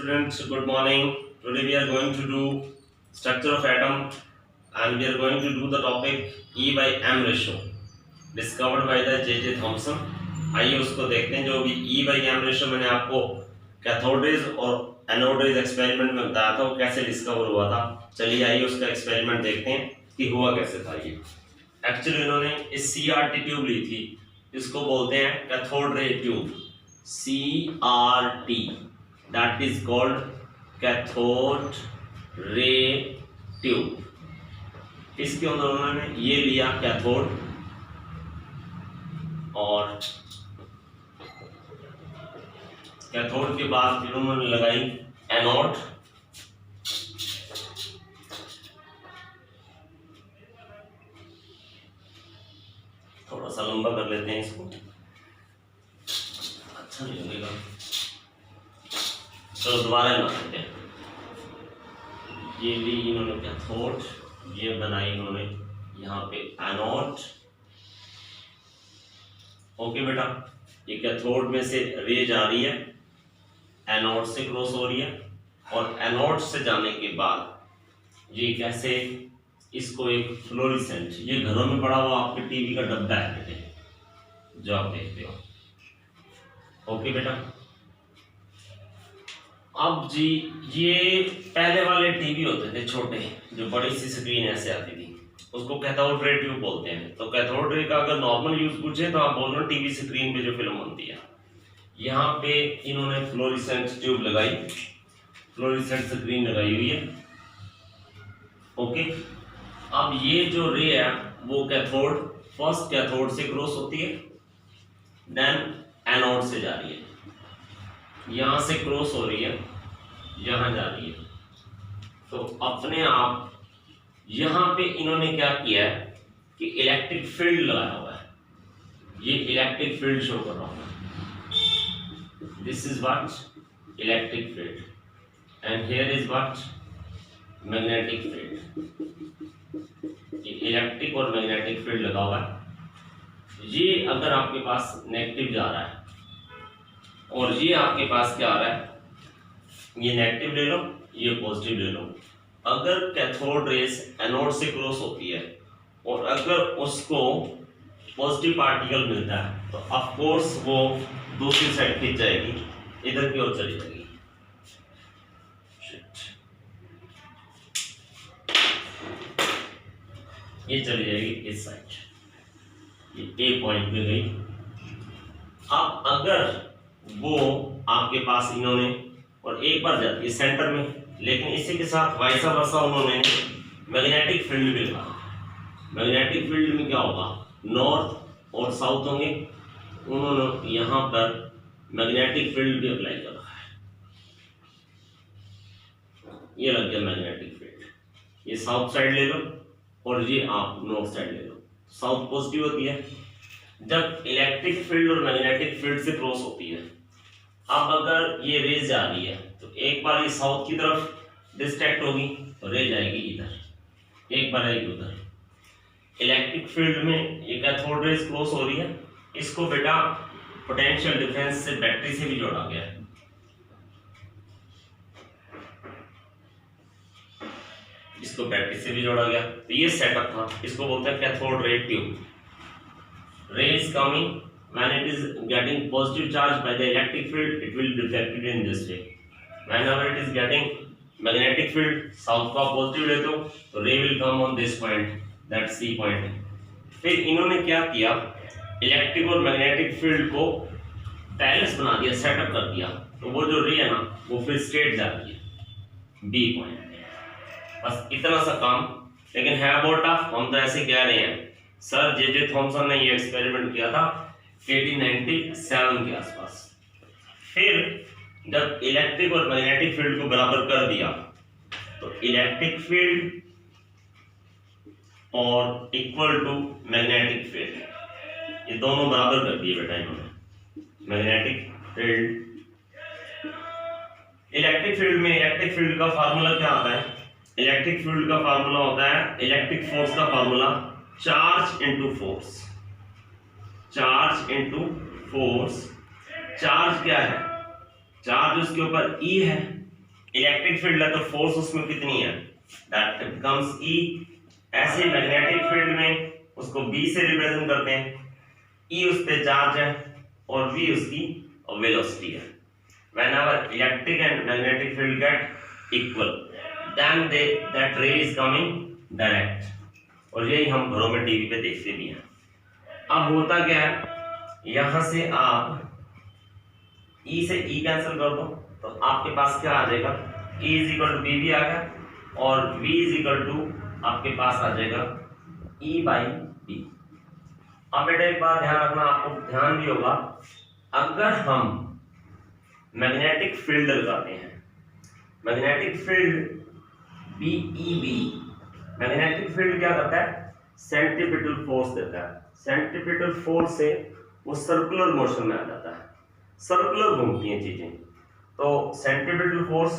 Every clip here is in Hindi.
students, good morning. Today we are going to do structure of atom and we are going to do the topic E by M ratio discovered by the J.J. Thomson. आइए उसको देखते हैं। जो भी E by M ratio मैंने आपको कैथोड रेज और एनोड रेज एक्सपेरिमेंट में बताया था वो कैसे डिस्कवर हुआ था। चलिए आइए उसका एक्सपेरिमेंट देखते हैं कि हुआ कैसे था। ये एक्चुअली इन्होंने इस CRT ट्यूब ली थी, इसको बोलते हैं cathode ray tube, CRT, that is called cathode ray tube। इसके अंदर उन्होंने ये लिया कैथोड और कैथोड के बाद फिर उन्होंने लगाई एनोड। थोड़ा सा लंबा कर लेते हैं इसको, अच्छा नहीं लगेगा तो दोबारा बनाते हैं। ये ली इन्होंने कैथोड, ये बनाई इन्होंने यहाँ पे एनोड। ओके बेटा, ये कैथोड में से रे जा रही है, एनोड से क्रॉस हो रही है और एनोड से जाने के बाद ये कैसे इसको एक फ्लोरेसेंट, ये घरों में पड़ा हुआ आपके टीवी का डब्बा है बेटे जो आप देखते हो। ओके बेटा, अब जी ये पहले वाले टीवी होते थे छोटे, जो बड़ी सी स्क्रीन ऐसे आती थी, उसको कैथोड रे ट्यूब बोलते हैं। तो कैथोड रे का अगर नॉर्मल यूज पूछे तो आप बोल रहे हो टीवी स्क्रीन पे जो फिल्म बनती है। यहाँ पे इन्होंने फ्लोरेसेंट ट्यूब लगाई, फ्लोरेसेंट स्क्रीन लगाई हुई है। ओके, अब ये जो रे है वो कैथोड, फर्स्ट कैथोड से क्रॉस होती है, देन एनोड से जा रही है, यहां से क्रॉस हो रही है, यहां जा रही है। तो अपने आप यहां पे इन्होंने क्या किया है कि इलेक्ट्रिक फील्ड लगाया हुआ है। ये इलेक्ट्रिक फील्ड शो कर रहा हूं मैं, this is what electric field and here is what magnetic field. ये इलेक्ट्रिक और मैग्नेटिक फील्ड लगा हुआ है। ये अगर आपके पास नेगेटिव जा रहा है और ये आपके पास क्या आ रहा है, ये नेगेटिव ले लो, ये पॉजिटिव ले लो। अगर कैथोड रेस एनोड से क्रॉस होती है और अगर उसको पॉजिटिव पार्टिकल मिलता है तो ऑफ कोर्स वो दूसरी साइड खींच जाएगी, इधर की ओर चली जाएगी। ये चली जाएगी इस साइड, ये ए पॉइंट पे गई। अब अगर वो आपके पास इन्होंने और एक बार जाती है सेंटर में, लेकिन इसी के साथ वाइसा वर्सा उन्होंने मैग्नेटिक फील्ड भी लगाया। मैग्नेटिक फील्ड में क्या होगा, नॉर्थ और साउथ होंगे, उन्होंने यहां पर मैग्नेटिक फील्ड भी अप्लाई कर रखा है। ये लग गया मैग्नेटिक फील्ड। ये साउथ साइड ले लो और ये आप नॉर्थ साइड ले लो। साउथ पॉजिटिव होती है जब इलेक्ट्रिक फील्ड और मैग्नेटिक फील्ड से क्रॉस होती है। अब अगर ये रेज जा रही है तो एक बार ये साउथ की तरफ डिस्ट्रैक्ट होगी तो रे जाएगी इधर, एक बार आएगी उधर। इलेक्ट्रिक फील्ड में ये कैथोड रेज क्रॉस हो रही है, इसको बेटा पोटेंशियल डिफरेंस से बैटरी से भी जोड़ा गया है। इसको बैटरी से भी जोड़ा गया, तो ये सेटअप था, इसको बोलते हैं cathode ray tube. Ray is coming, when it is getting positive charge by the electric field, it will reflect in this way. Whenever it is getting magnetic field, south का positive ले दो तो ray will come on this point, that C point। फिर इन्होंने क्या किया, इलेक्ट्रिक और मैग्नेटिक फील्ड को बैलेंस बना दिया, सेटअप कर दिया, तो वो जो रे है ना वो फिर स्ट्रेट जा रही है B पॉइंट। बस इतना सा काम, लेकिन है बहुत टफ। हम तो ऐसे कह रहे हैं, सर J.J. थॉमसन ने ये एक्सपेरिमेंट किया था 1897 के आसपास। फिर जब इलेक्ट्रिक और मैग्नेटिक फील्ड को बराबर कर दिया तो इलेक्ट्रिक फील्ड और इक्वल टू मैग्नेटिक फील्ड, ये दोनों बराबर कर दिए बेटा इन्होंने। मैग्नेटिक फील्ड, इलेक्ट्रिक फील्ड में इलेक्ट्रिक फील्ड का फार्मूला क्या आता है, इलेक्ट्रिक फील्ड का फार्मूला होता है, इलेक्ट्रिक फोर्स का formula charge into force. Charge into force, charge क्या है, चार्ज उसके ऊपर ई है, इलेक्ट्रिक फील्ड है तो फोर्स उसमें कितनी है, दैट बिकम्स E। ऐसे मैग्नेटिक फील्ड में उसको B से रिप्रेजेंट करते हैं, E उस पे चार्ज है और V उसकी वेलोसिटी है। Whenever electric and magnetic field get equal, then that ray is coming direct। और यही हम घरों में टीवी पे देखते भी हैं। अब होता क्या है, यहां से आप E से E कैंसिल कर दो तो आपके पास क्या आ जाएगा, E is equal to B भी आ गया और V इज इक्वल टू आपके पास आ जाएगा E बाई बी। अब बेटा एक बात ध्यान रखना, आपको ध्यान भी होगा, अगर हम मैग्नेटिक फील्ड लगाते हैं, magnetic field BEB, magnetic field क्या करता है, सेंट्रीपिटल फोर्स देता है। सेंट्रीपिटल फोर्स से वो सर्कुलर मोशन में आ जाता है, सर्कुलर घूमती हैं चीजें। तो सेंट्रीपिटल फोर्स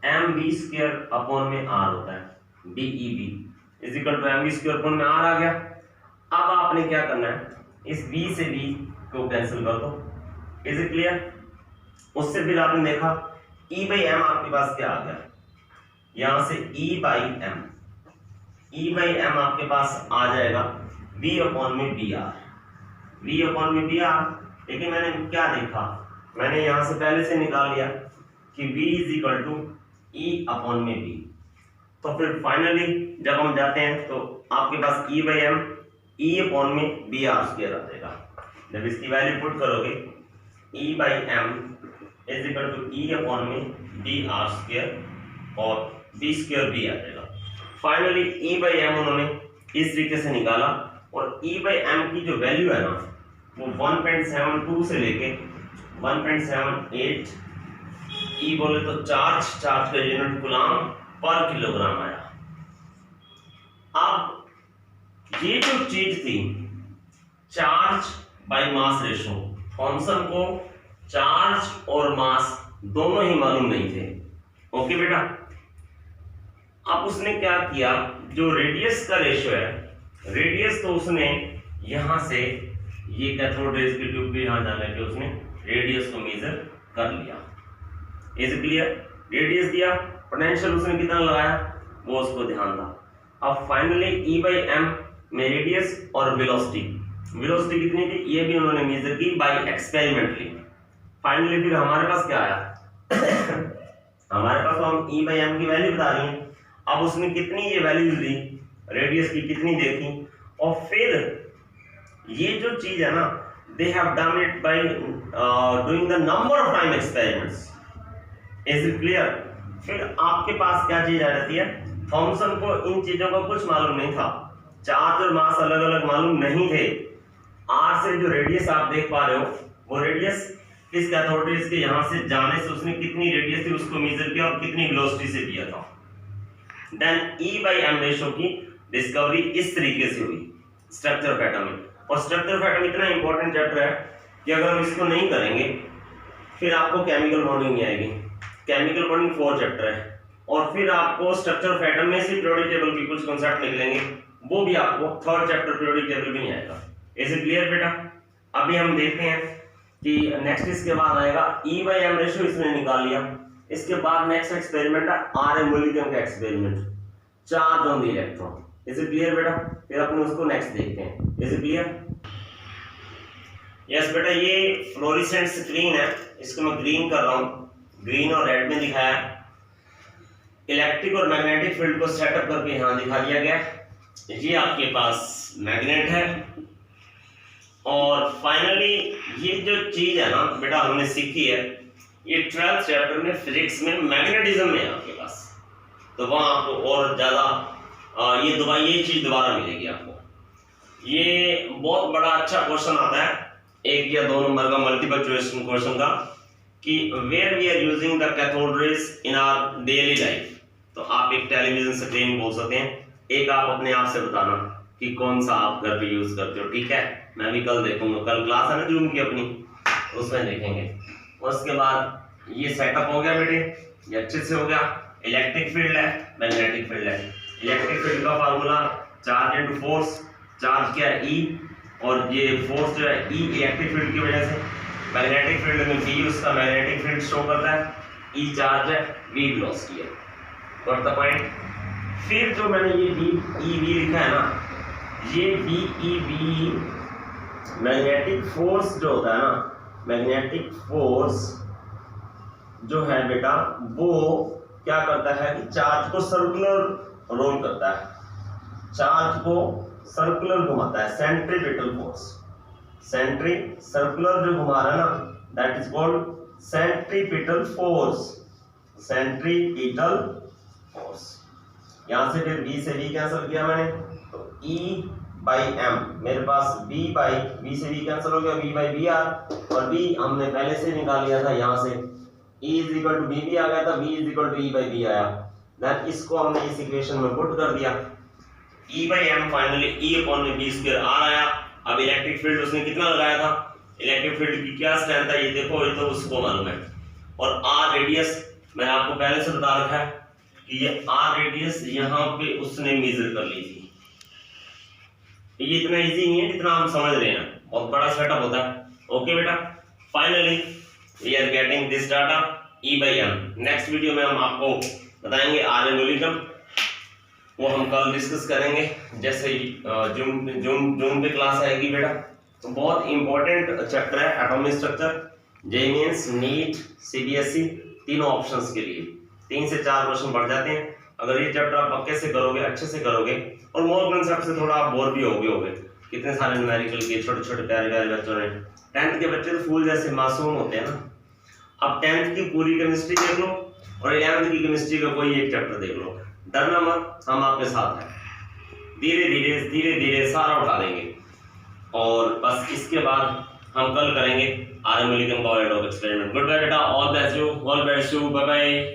mv² अपॉन में r होता है, BEB is equal to mv² upon में r आ गया। अब आपने क्या करना है, इस b से b को कैंसिल कर दो, इज इट क्लियर। उससे फिर आपने देखा E बाई एम आपके पास क्या आ गया, यहां से E बाई एम आपके पास आ जाएगा V अपॉन में बी आर, V अपॉन में बी आर। लेकिन मैंने क्या देखा, मैंने यहां से पहले से निकाल लिया कि V is equal to E upon में बी। तो फिर फाइनली जब हम जाते हैं तो आपके पास E by M E upon में बी आर स्क्वायर आ जाएगा। जब इसकी वैल्यू पुट करोगे E by M is equal to E upon में बी आर स्क्वायर और बी स्क्वायर भी आ जाएगा। फाइनली E बाई एम उन्होंने इस तरीके से निकाला और E बाई एम की जो वैल्यू है ना वो 1.72 से लेके 1.78 E बोले तो चार्ज का यूनिट कूलम पर किलोग्राम आया। अब ये जो चीज थी charge by mass ratio, Thomson को चार्ज और मास दोनों ही मालूम नहीं थे। ओके बेटा, अब उसने क्या किया, जो रेडियस का रेशियो है, रेडियस तो उसने यहां से ये कैथोड रेज के ट्यूब के यहां जाने पे उसने रेडियस को मेजर कर लिया। इज क्लियर, रेडियस दिया, पोटेंशियल उसने कितना लगाया वो उसको ध्यान था। अब फाइनली E बाई एम में रेडियस और वेलोसिटी कितनी थी ये भी उन्होंने मेजर की बाय एक्सपेरिमेंटली। फाइनली फिर हमारे पास क्या आया हमारे पास तो हम E बाई एम की वैल्यू बता रही हैं। अब उसने कितनी ये वैल्यूज दी, रेडियस की कितनी देखी, और फिर ये जो चीज है ना they have done it by doing the number of time experiments. Is it clear. फिर आपके पास क्या चीज आ जाती है, थॉमसन को इन चीजों का कुछ मालूम नहीं था, चार्ज और मास अलग अलग मालूम नहीं थे। आर से जो रेडियस आप देख पा रहे हो वो रेडियस इस कैथोड रेज के यहां से जाने से उसने कितनी रेडियस थी उसको मेजर किया और कितनी वेलोसिटी से दिया था। Then E by M ratio की डिस्कवरी इस तरीके से हुई स्ट्रक्चर ऑफ एटम में। और स्ट्रक्चर ऑफ एटम इतना इंपॉर्टेंट चैप्टर है कि अगर हम इसको नहीं करेंगे फिर आपको केमिकल बॉन्डिंग नहीं आएगी। केमिकल बॉन्डिंग 4 चैप्टर है और फिर आपको स्ट्रक्चर ऑफ एटम में से पीरियोडिक टेबल के कुछ कॉन्सेप्ट निकलेंगे, वो भी आपको 3rd चैप्टर पीरियोडिक टेबल भी नहीं आएगा। इज इट क्लियर बेटा। अभी हम देखते हैं कि नेक्स्ट इसके बाद आएगा E बाई एम रेशियो, इसने निकाल लिया। इसके बाद नेक्स्ट एक्सपेरिमेंट है आर एमुलिकन का experiment, charge on the electron. Is it clear बेटा। फिर अपन उसको नेक्स्ट देखते हैं। Is it clear. यस बेटा, ये फ्लोरेसेंट स्क्रीन है, इसको मैं ग्रीन कर रहा हूँ, ग्रीन और रेड में दिखाया। इलेक्ट्रिक और मैग्नेटिक फील्ड को सेटअप करके यहाँ दिखा दिया गया। ये आपके पास मैग्नेट है और फाइनली ये जो चीज है ना बेटा हमने सीखी है, ये 12th चैप्टर में फिजिक्स में मैग्नेटिज्म में है आपके पास, तो वहां आपको और ज्यादा ये चीज दोबारा मिलेगी आपको। ये बहुत बड़ा अच्छा क्वेश्चन आता है 1 या 2 नंबर का मल्टीपल चॉइस क्वेश्चन का, कि where we are using the cathode rays in our daily life. तो आप एक टेलीविजन स्क्रीन बोल सकते हैं, एक आप अपने आप से बताना कि कौन सा आप घर पे यूज करते हो। ठीक है, मैं भी कल देखूंगा, कल क्लास है ना जूम की अपनी, उसमें देखेंगे। उसके बाद ये सेटअप हो गया बेटे, ये अच्छे से हो गया। इलेक्ट्रिक फील्ड है, मैग्नेटिक फील्ड है। इलेक्ट्रिक फील्ड का formula charge into force, charge क्या है E और ये फोर्स जो है E इलेक्ट्रिक फील्ड की वजह से। मैग्नेटिक फील्ड में B उसका मैग्नेटिक फील्ड शो करता है, ई चार्ज है, वी वेलोसिटी है। Got the point. फिर जो मैंने ये वी ई वी लिखा है ना, ये V E V magnetic force जो होता है ना, मैग्नेटिक फोर्स जो है बेटा वो क्या करता है कि चार्ज को सर्कुलर रोल करता है, चार्ज को सर्कुलर घुमाता है, सेंट्रीपिटल फोर्स। सर्कुलर जो घुमा रहा है ना, that is called centripetal force, centripetal force. यहां से फिर v से v कैंसिल किया मैंने, तो E बाई m, मेरे पास v बाई v से v कैंसिल हो गया, v बाई v आर, और v हमने पहले से निकाल लिया था, यहां से E is equal to v भी आ गया था, v is equal to e by v आया। देन इसको हमने इस इक्वेशन में पुट कर दिया, E by m finally E upon v square r आया। अब इलेक्ट्रिक फील्ड उसने कितना लगाया था, इलेक्ट्रिक फील्ड की क्या स्ट्रेंथ है ये देखो, ये तो उसको मालूम है। और r रेडियस मैंने आपको पहले से बता रखा है कि ये r रेडियस यहाँ पे उसने मेजर कर ली थी। ये इतना इजी नहीं है जितना हम समझ रहे हैं, बहुत बड़ा सेटअप होता है। ओके बेटा, finally we are getting this data E by m। Next video में हम आपको बताएंगे आर एनुलिज्म, वो हम कल डिस्कस करेंगे, जैसे जून पे क्लास आएगी बेटा। तो बहुत इंपॉर्टेंट चैप्टर है atomic structure, JEE mains, NEET, CBSE तीनों ऑप्शंस के लिए 3 से 4 क्वेश्चन बढ़ जाते हैं। अगर ये चैप्टर आप पक्के से करोगे, अच्छे से करोगे, और मोर कंसेप्ट से थोड़ा आप बोर भी होगे, कितने सारे न्यूमेरिकल के छोटे छोटे प्यारे प्यारे बच्चों ने, 10th के बच्चे तो फूल जैसे मासूम होते हैं ना। अब 10th की पूरी केमिस्ट्री देख लो और 11th की केमिस्ट्री का कोई एक चैप्टर देख लो, डरना मत, हम आपके साथ हैं। धीरे धीरे सारा उठा देंगे। और बस इसके बाद हम कल करेंगे आर एनुलिज्म का एक्सपेरिमेंट। गुड बाय बेटा, all best you, bye bye.